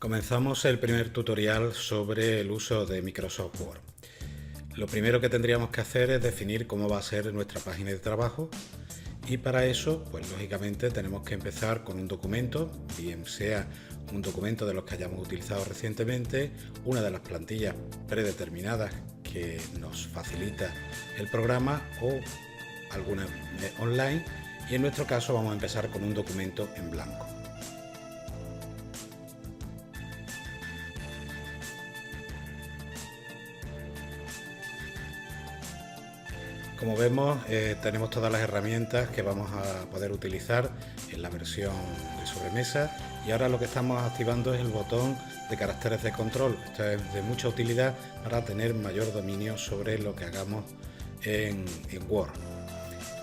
Comenzamos el primer tutorial sobre el uso de Microsoft Word. Lo primero que tendríamos que hacer es definir cómo va a ser nuestra página de trabajo y para eso, pues lógicamente tenemos que empezar con un documento, bien sea un documento de los que hayamos utilizado recientemente, una de las plantillas predeterminadas que nos facilita el programa o alguna online, y en nuestro caso vamos a empezar con un documento en blanco. Como vemos, tenemos todas las herramientas que vamos a poder utilizar en la versión de sobremesa, y ahora lo que estamos activando es el botón de caracteres de control. Esto es de mucha utilidad para tener mayor dominio sobre lo que hagamos en Word.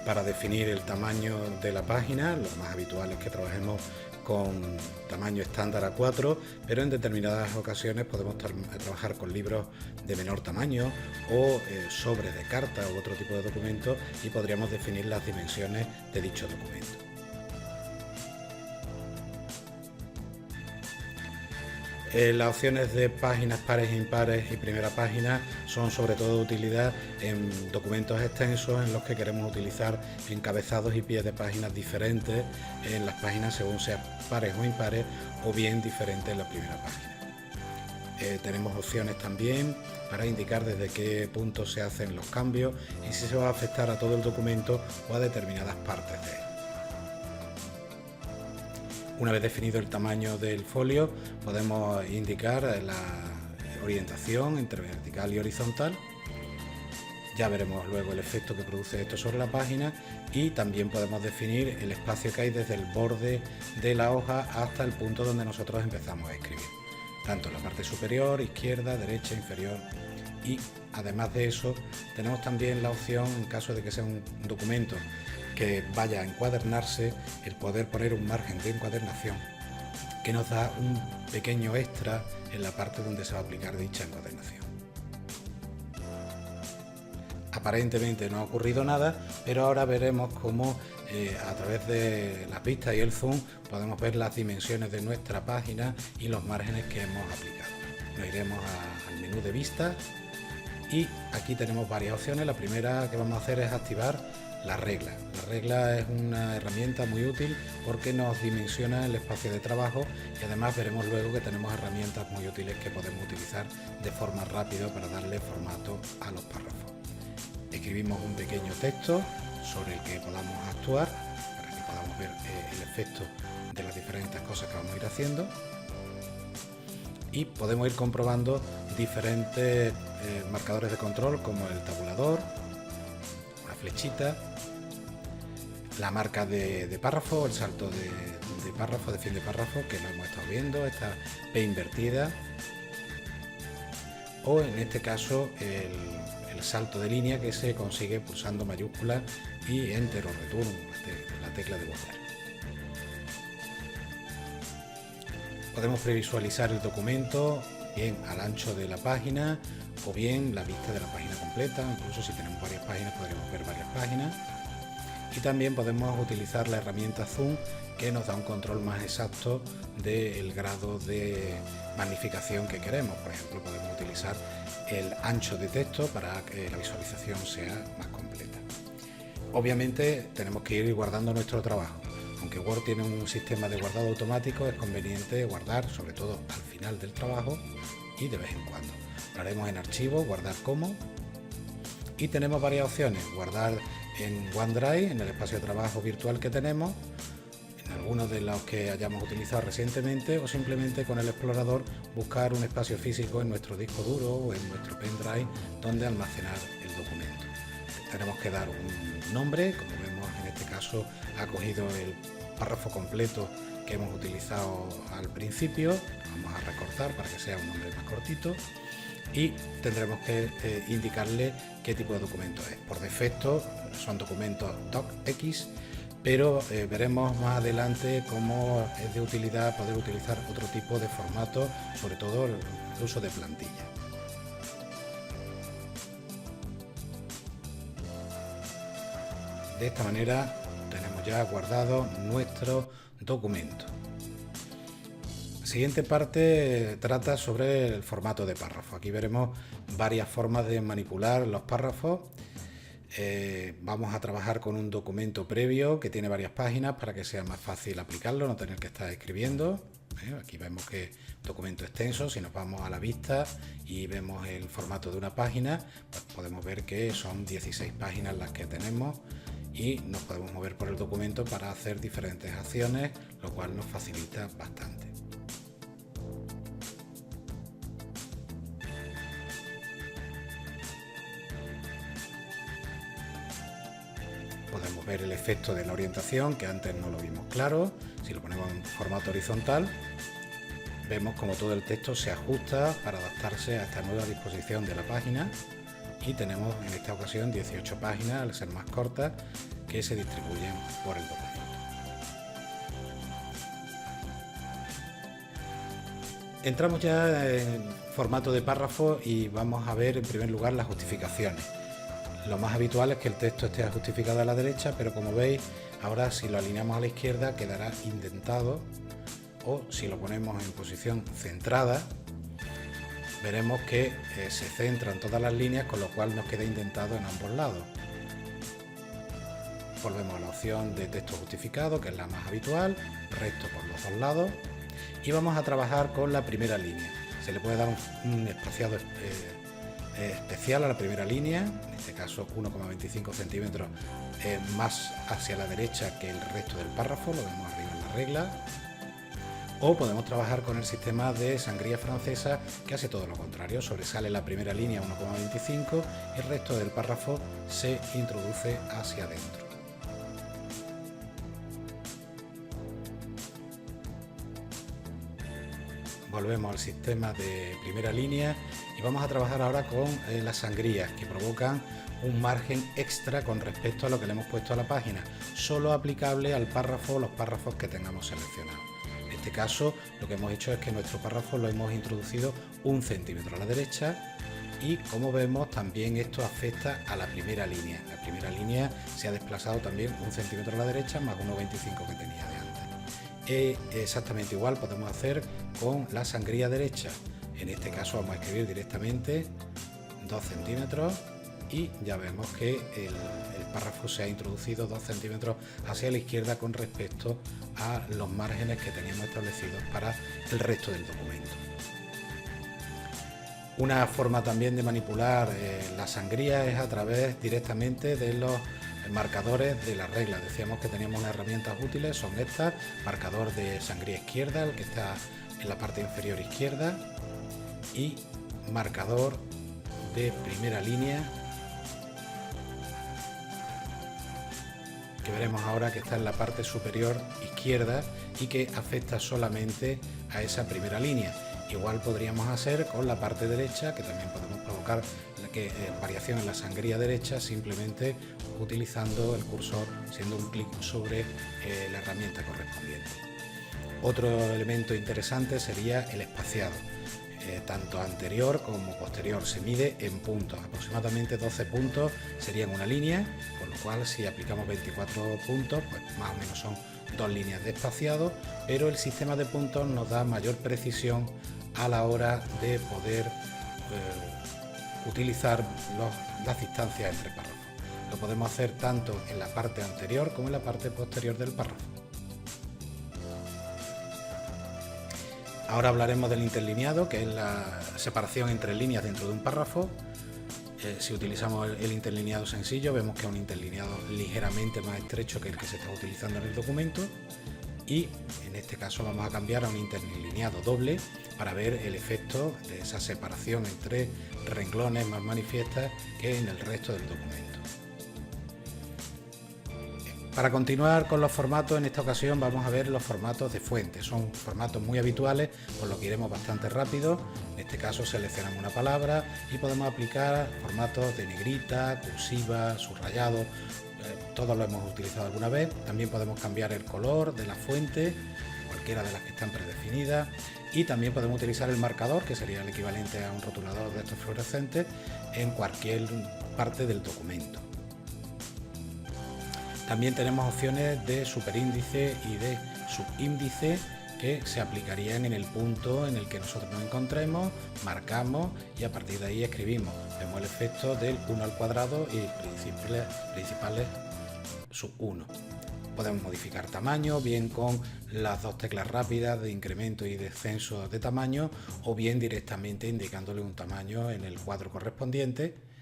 Para definir el tamaño de la página, lo más habitual es que trabajemos con tamaño estándar A4, pero en determinadas ocasiones podemos trabajar con libros de menor tamaño o sobres de carta u otro tipo de documentos, y podríamos definir las dimensiones de dicho documento. Las opciones de páginas pares e impares y primera página son sobre todo de utilidad en documentos extensos en los que queremos utilizar encabezados y pies de páginas diferentes en las páginas según sean pares o impares, o bien diferentes en la primera página. Tenemos opciones también para indicar desde qué punto se hacen los cambios y si se va a afectar a todo el documento o a determinadas partes de él. Una vez definido el tamaño del folio, podemos indicar la orientación entre vertical y horizontal. Ya veremos luego el efecto que produce esto sobre la página, y también podemos definir el espacio que hay desde el borde de la hoja hasta el punto donde nosotros empezamos a escribir, tanto en la parte superior, izquierda, derecha, inferior. Y además de eso, tenemos también la opción, en caso de que sea un documento que vaya a encuadernarse, el poder poner un margen de encuadernación que nos da un pequeño extra en la parte donde se va a aplicar dicha encuadernación. Aparentemente no ha ocurrido nada, pero ahora veremos cómo a través de las vistas y el zoom podemos ver las dimensiones de nuestra página y los márgenes que hemos aplicado. Nos iremos al menú de vistas y aquí tenemos varias opciones. La primera que vamos a hacer es activar la regla. La regla es una herramienta muy útil porque nos dimensiona el espacio de trabajo, y además veremos luego que tenemos herramientas muy útiles que podemos utilizar de forma rápida para darle formato a los párrafos. Escribimos un pequeño texto sobre el que podamos actuar para que podamos ver el efecto de las diferentes cosas que vamos a ir haciendo, y podemos ir comprobando diferentes marcadores de control como el tabulador, una flechita, la marca de párrafo, el salto de párrafo, de fin de párrafo, que lo hemos estado viendo, esta P invertida, o en este caso el salto de línea que se consigue pulsando mayúsculas y enter o return, la tecla de volver. Podemos previsualizar el documento bien al ancho de la página o bien la vista de la página completa. Incluso si tenemos varias páginas podremos ver varias páginas, y también podemos utilizar la herramienta zoom, que nos da un control más exacto del grado de magnificación que queremos. Por ejemplo, podemos utilizar el ancho de texto para que la visualización sea más completa. Obviamente tenemos que ir guardando nuestro trabajo. Aunque Word tiene un sistema de guardado automático, es conveniente guardar sobre todo al final del trabajo y de vez en cuando. Lo haremos en archivo, guardar como, y tenemos varias opciones: guardar en OneDrive, en el espacio de trabajo virtual que tenemos, en algunos de los que hayamos utilizado recientemente, o simplemente con el explorador buscar un espacio físico en nuestro disco duro o en nuestro pendrive donde almacenar el documento. Tenemos que dar un nombre, como vemos en este caso ha cogido el párrafo completo que hemos utilizado al principio. Vamos a recortar para que sea un nombre más cortito, y tendremos que indicarle qué tipo de documento es. Por defecto son documentos docx, pero veremos más adelante cómo es de utilidad poder utilizar otro tipo de formato, sobre todo el uso de plantilla. De esta manera tenemos ya guardado nuestro documento. siguiente parte trata sobre el formato de párrafo. Aquí veremos varias formas de manipular los párrafos. Vamos a trabajar con un documento previo que tiene varias páginas para que sea más fácil aplicarlo, no tener que estar escribiendo. Aquí vemos que documento extenso. Si nos vamos a la vista y vemos el formato de una página, pues podemos ver que son 16 páginas las que tenemos y nos podemos mover por el documento para hacer diferentes acciones, lo cual nos facilita bastante. Podemos ver el efecto de la orientación, que antes no lo vimos claro. Si lo ponemos en formato horizontal, vemos como todo el texto se ajusta para adaptarse a esta nueva disposición de la página. Y tenemos en esta ocasión 18 páginas, al ser más cortas, que se distribuyen por el documento. Entramos ya en formato de párrafo y vamos a ver en primer lugar las justificaciones. Lo más habitual es que el texto esté justificado a la derecha, pero como veis, ahora si lo alineamos a la izquierda quedará indentado, o si lo ponemos en posición centrada, veremos que se centran todas las líneas, con lo cual nos queda indentado en ambos lados. Volvemos a la opción de texto justificado, que es la más habitual, resto por los dos lados, y vamos a trabajar con la primera línea. Se le puede dar un espaciado especial a la primera línea, en este caso 1,25 centímetros más hacia la derecha que el resto del párrafo, lo vemos arriba en la regla. O podemos trabajar con el sistema de sangría francesa, que hace todo lo contrario, sobresale la primera línea 1,25 y el resto del párrafo se introduce hacia adentro. Volvemos al sistema de primera línea y vamos a trabajar ahora con las sangrías, que provocan un margen extra con respecto a lo que le hemos puesto a la página, solo aplicable al párrafo o los párrafos que tengamos seleccionados. En este caso lo que hemos hecho es que nuestro párrafo lo hemos introducido 1 centímetro a la derecha y, como vemos, también esto afecta a la primera línea. La primera línea se ha desplazado también 1 centímetro a la derecha más 1,25 que tenía de antes. Exactamente igual podemos hacer con la sangría derecha. En este caso vamos a escribir directamente 2 centímetros y ya vemos que el párrafo se ha introducido 2 centímetros hacia la izquierda con respecto a los márgenes que teníamos establecidos para el resto del documento. Una forma también de manipular la sangría es a través directamente de los marcadores de las reglas. Decíamos que teníamos unas herramientas útiles, son estas: marcador de sangría izquierda, el que está en la parte inferior izquierda, y marcador de primera línea, que veremos ahora que está en la parte superior izquierda y que afecta solamente a esa primera línea. Igual podríamos hacer con la parte derecha, que también podemos provocar variación en la sangría derecha simplemente utilizando el cursor, siendo un clic sobre la herramienta correspondiente. Otro elemento interesante sería el espaciado. Tanto anterior como posterior se mide en puntos, aproximadamente 12 puntos serían una línea, con lo cual si aplicamos 24 puntos, pues más o menos son 2 líneas de espaciado, pero el sistema de puntos nos da mayor precisión a la hora de poder utilizar las distancias entre párrafos. Lo podemos hacer tanto en la parte anterior como en la parte posterior del párrafo. Ahora hablaremos del interlineado, que es la separación entre líneas dentro de un párrafo. Si utilizamos el interlineado sencillo, vemos que es un interlineado ligeramente más estrecho que el que se está utilizando en el documento, y en este caso vamos a cambiar a un interlineado doble para ver el efecto de esa separación entre renglones más manifiestas que en el resto del documento. Para continuar con los formatos, en esta ocasión vamos a ver los formatos de fuente. Son formatos muy habituales, por lo que iremos bastante rápido. En este caso seleccionamos una palabra y podemos aplicar formatos de negrita, cursiva, subrayado. Todos lo hemos utilizado alguna vez. También podemos cambiar el color de la fuente, cualquiera de las que están predefinidas. Y también podemos utilizar el marcador, que sería el equivalente a un rotulador de estos fluorescentes, en cualquier parte del documento. También tenemos opciones de superíndice y de subíndice, que se aplicarían en el punto en el que nosotros nos encontremos, marcamos y a partir de ahí escribimos. Vemos el efecto del 1 al cuadrado y principales sub 1. Podemos modificar tamaño, bien con las dos teclas rápidas de incremento y descenso de tamaño, o bien directamente indicándole un tamaño en el cuadro correspondiente.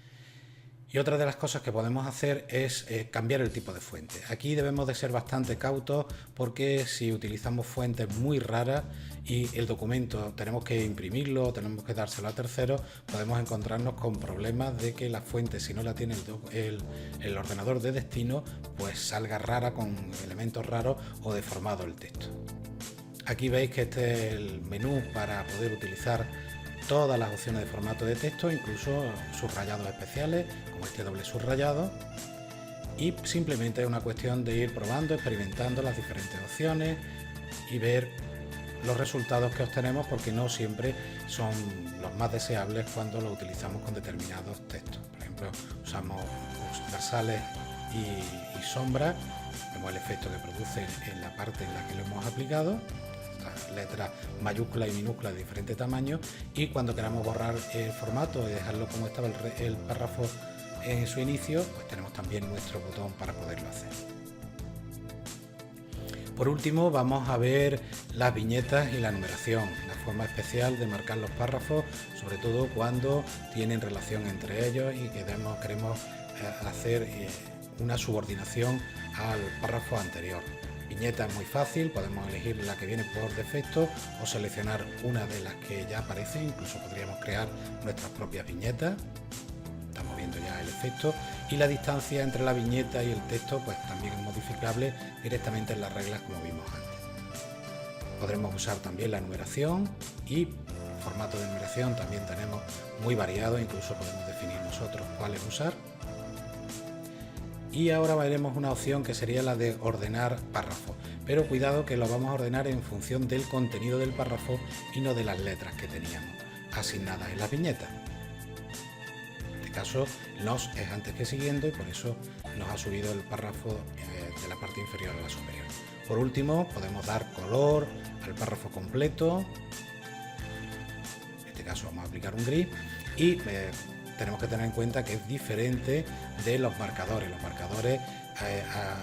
Y otra de las cosas que podemos hacer es cambiar el tipo de fuente. Aquí debemos de ser bastante cautos porque si utilizamos fuentes muy raras y el documento tenemos que imprimirlo o tenemos que dárselo a terceros, podemos encontrarnos con problemas de que la fuente, si no la tiene el ordenador de destino, pues salga rara, con elementos raros o deformado el texto. Aquí veis que este es el menú para poder utilizar todas las opciones de formato de texto, incluso subrayados especiales como este doble subrayado, y simplemente es una cuestión de ir probando, experimentando las diferentes opciones y ver los resultados que obtenemos, porque no siempre son los más deseables cuando lo utilizamos con determinados textos. Por ejemplo, usamos transversales y sombras, vemos el efecto que produce en la parte en la que lo hemos aplicado, letras mayúsculas y minúsculas de diferente tamaño, y cuando queramos borrar el formato y dejarlo como estaba el párrafo en su inicio, pues tenemos también nuestro botón para poderlo hacer. Por último, vamos a ver las viñetas y la numeración, una forma especial de marcar los párrafos, sobre todo cuando tienen relación entre ellos y queremos hacer una subordinación al párrafo anterior. Viñeta es muy fácil, podemos elegir la que viene por defecto o seleccionar una de las que ya aparece, incluso podríamos crear nuestras propias viñetas. Estamos viendo ya el efecto, y la distancia entre la viñeta y el texto pues también es modificable directamente en las reglas, como vimos antes. Podremos usar también la numeración, y formato de numeración también tenemos muy variado, incluso podemos definir nosotros cuáles usar. Y ahora veremos una opción que sería la de ordenar párrafos, pero cuidado que lo vamos a ordenar en función del contenido del párrafo y no de las letras que teníamos asignadas en la viñeta. En este caso nos es antes que siguiendo, y por eso nos ha subido el párrafo de la parte inferior a la superior. Por último, podemos dar color al párrafo completo. En este caso vamos a aplicar un gris, y tenemos que tener en cuenta que es diferente de los marcadores. Los marcadores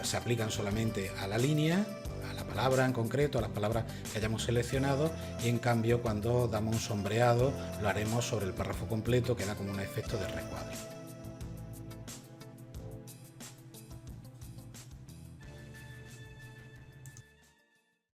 se aplican solamente a la línea, a la palabra en concreto, a las palabras que hayamos seleccionado, y en cambio cuando damos un sombreado lo haremos sobre el párrafo completo, que da como un efecto de recuadro.